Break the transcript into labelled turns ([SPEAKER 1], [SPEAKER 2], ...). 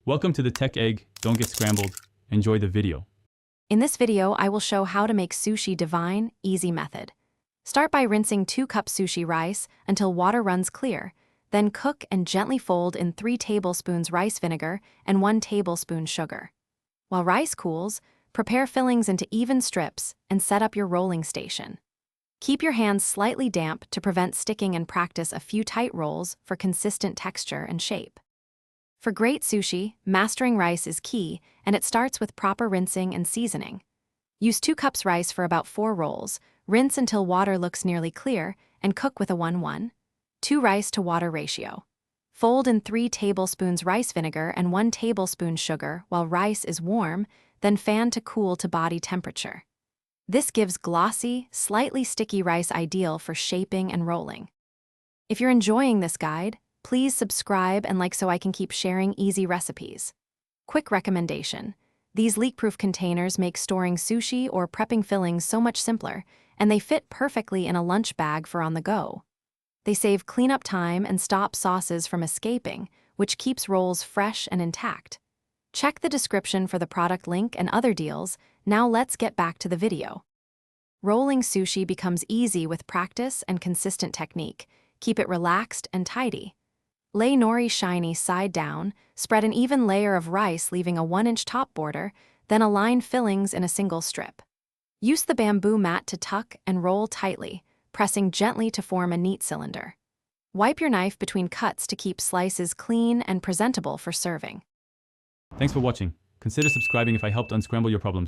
[SPEAKER 1] Welcome to the Tech Egg. Don't get scrambled. Enjoy the video.
[SPEAKER 2] In this video, I will show how to make sushi divine, easy method. Start by rinsing 2 cups sushi rice until water runs clear. Then cook and gently fold in 3 tablespoons rice vinegar and 1 tablespoon sugar. While rice cools, prepare fillings into even strips and set up your rolling station. Keep your hands slightly damp to prevent sticking and practice a few tight rolls for consistent texture and shape. For great sushi, mastering rice is key, and it starts with proper rinsing and seasoning. Use 2 cups rice for about 4 rolls, rinse until water looks nearly clear, and cook with a 1:1:2 rice to water ratio. Fold in 3 tablespoons rice vinegar and 1 tablespoon sugar while rice is warm, then fan to cool to body temperature. This gives glossy, slightly sticky rice ideal for shaping and rolling. If you're enjoying this guide, please subscribe and like so I can keep sharing easy recipes. Quick recommendation: these leak-proof containers make storing sushi or prepping fillings so much simpler, and they fit perfectly in a lunch bag for on the go. They save cleanup time and stop sauces from escaping, which keeps rolls fresh and intact. Check the description for the product link and other deals. Now let's get back to the video. Rolling sushi becomes easy with practice and consistent technique. Keep it relaxed and tidy. Lay nori shiny side down, spread an even layer of rice leaving a 1-inch top border, then align fillings in a single strip. Use the bamboo mat to tuck and roll tightly, pressing gently to form a neat cylinder. Wipe your knife between cuts to keep slices clean and presentable for serving.
[SPEAKER 1] Thanks for watching. Consider subscribing if I helped unscramble your problems.